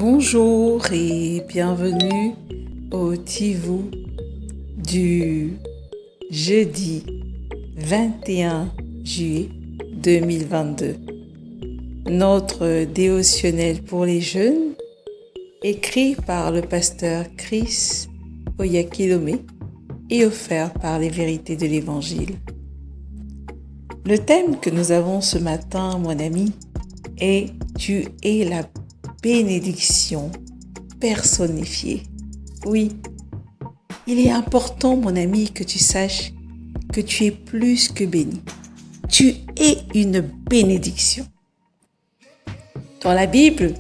Bonjour et bienvenue au Tivou du jeudi 21 juillet 2022. Notre dévotionnel pour les jeunes, écrit par le pasteur Chris Oyakilome et offert par les vérités de l'Évangile. Le thème que nous avons ce matin, mon ami, est « Tu es la bénédiction personnifiée ». Oui, il est important, mon ami, que tu saches que tu es plus que béni. Tu es une bénédiction. Dans la Bible,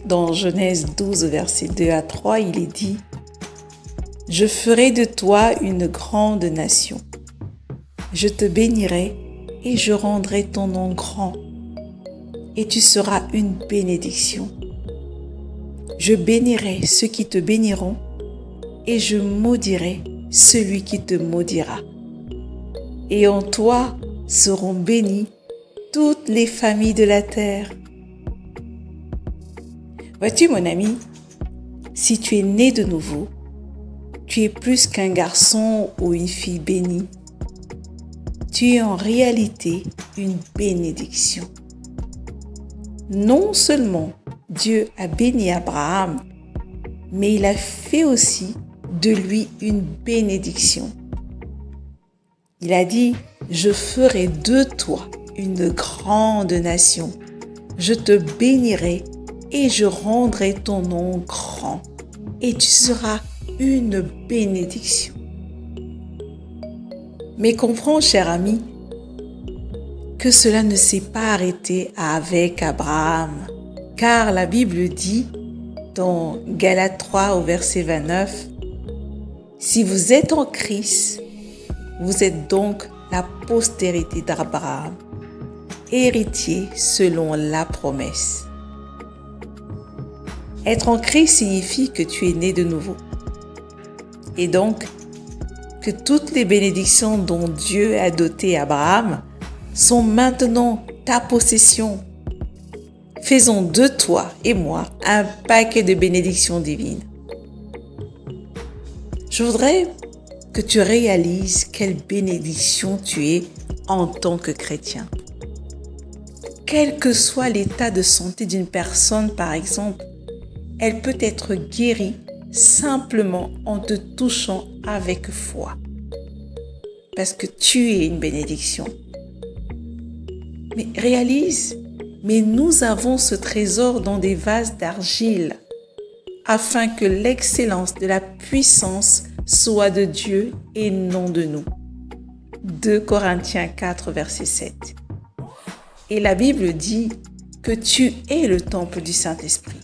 dans Genèse 12, versets 2 à 3, il est dit « Je ferai de toi une grande nation. Je te bénirai et je rendrai ton nom grand, et tu seras une bénédiction. Je bénirai ceux qui te béniront, et je maudirai celui qui te maudira. Et en toi seront bénies toutes les familles de la terre. » Vois-tu, mon ami, si tu es né de nouveau, tu es plus qu'un garçon ou une fille bénie. Tu es en réalité une bénédiction. Non seulement Dieu a béni Abraham, mais il a fait aussi de lui une bénédiction. Il a dit « Je ferai de toi une grande nation. Je te bénirai et je rendrai ton nom grand, et tu seras une bénédiction. » Mais comprends, cher ami, que cela ne s'est pas arrêté avec Abraham, car la Bible dit dans Galates 3 au verset 29, « Si vous êtes en Christ, vous êtes donc la postérité d'Abraham, héritier selon la promesse. » Être en Christ signifie que tu es né de nouveau. Et donc, que toutes les bénédictions dont Dieu a doté Abraham sont maintenant ta possession. Faisons de toi et moi un paquet de bénédictions divines. Je voudrais que tu réalises quelle bénédiction tu es en tant que chrétien. Quel que soit l'état de santé d'une personne, par exemple, elle peut être guérie simplement en te touchant avec foi. Parce que tu es une bénédiction. Mais réalise, mais nous avons ce trésor dans des vases d'argile, afin que l'excellence de la puissance soit de Dieu et non de nous. 2 Corinthiens 4, verset 7. Et la Bible dit que tu es le temple du Saint-Esprit.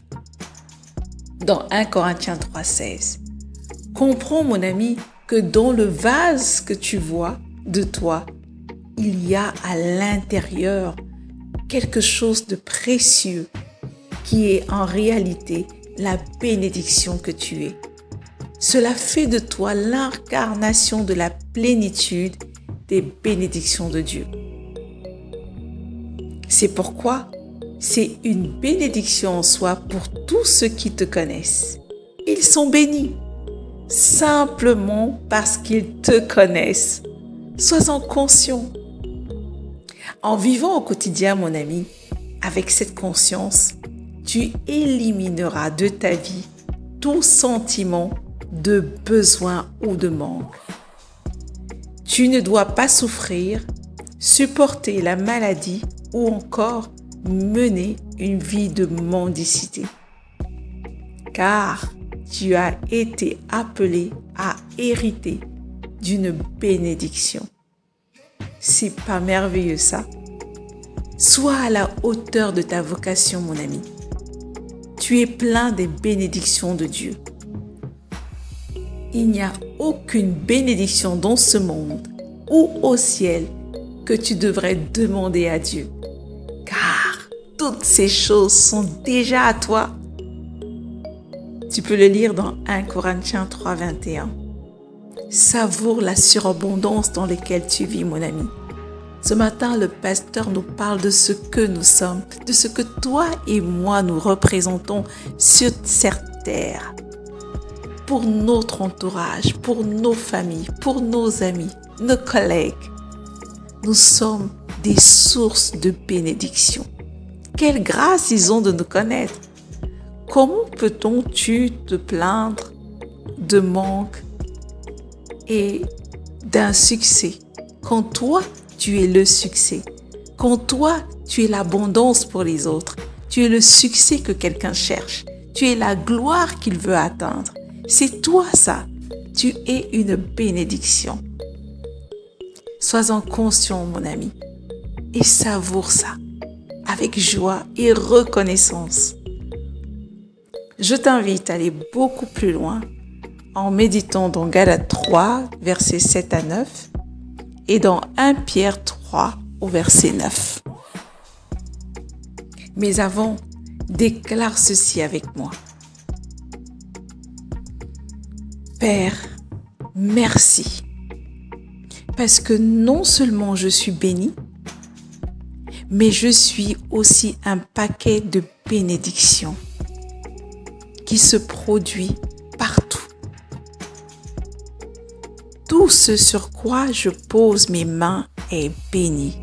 Dans 1 Corinthiens 3, 16. Comprends, mon ami, que dans le vase que tu vois de toi, il y a à l'intérieur quelque chose de précieux qui est en réalité la bénédiction que tu es. Cela fait de toi l'incarnation de la plénitude des bénédictions de Dieu. C'est pourquoi c'est une bénédiction en soi pour tous ceux qui te connaissent. Ils sont bénis simplement parce qu'ils te connaissent. Sois-en conscient. En vivant au quotidien, mon ami, avec cette conscience, tu élimineras de ta vie tout sentiment de besoin ou de manque. Tu ne dois pas souffrir, supporter la maladie ou encore mener une vie de mendicité. Car tu as été appelé à hériter d'une bénédiction. C'est pas merveilleux ça? Sois à la hauteur de ta vocation, mon ami. Tu es plein des bénédictions de Dieu. Il n'y a aucune bénédiction dans ce monde ou au ciel que tu devrais demander à Dieu. Car toutes ces choses sont déjà à toi. Tu peux le lire dans 1 Corinthiens 3, 21. Savoure la surabondance dans laquelle tu vis, mon ami. Ce matin, le pasteur nous parle de ce que nous sommes, de ce que toi et moi nous représentons sur cette terre. Pour notre entourage, pour nos familles, pour nos amis, nos collègues. Nous sommes des sources de bénédiction. Quelle grâce ils ont de nous connaître. Comment peut-on-tu te plaindre de manque et d'un succès quand toi, tu es le succès, quand toi, tu es l'abondance pour les autres, tu es le succès que quelqu'un cherche, tu es la gloire qu'il veut atteindre. C'est toi ça, tu es une bénédiction. Sois-en conscient, mon ami, et savoure ça avec joie et reconnaissance. Je t'invite à aller beaucoup plus loin en méditant dans Galates 3, versets 7 à 9 et dans 1 Pierre 3 au verset 9. Mais avant, déclare ceci avec moi. Père, merci, parce que non seulement je suis béni, mais je suis aussi un paquet de bénédictions qui se produit partout. Tout ce sur quoi je pose mes mains est béni.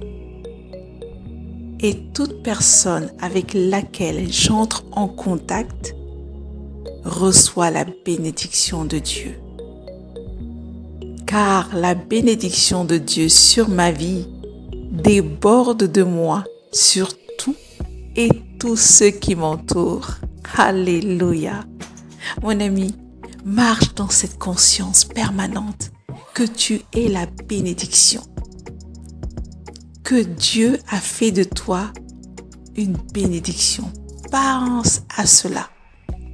Et toute personne avec laquelle j'entre en contact reçoit la bénédiction de Dieu. Car la bénédiction de Dieu sur ma vie déborde de moi sur tout et tous ceux qui m'entourent. Alléluia. Mon ami, marche dans cette conscience permanente que tu es la bénédiction. Que Dieu a fait de toi une bénédiction. Pense à cela.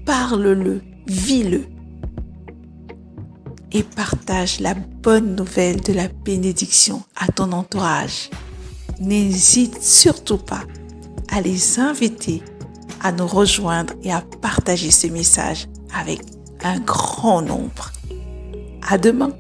Parle-le, vis-le. Et partage la bonne nouvelle de la bénédiction à ton entourage. N'hésite surtout pas à les inviter à nous rejoindre et à partager ce message avec un grand nombre. À demain.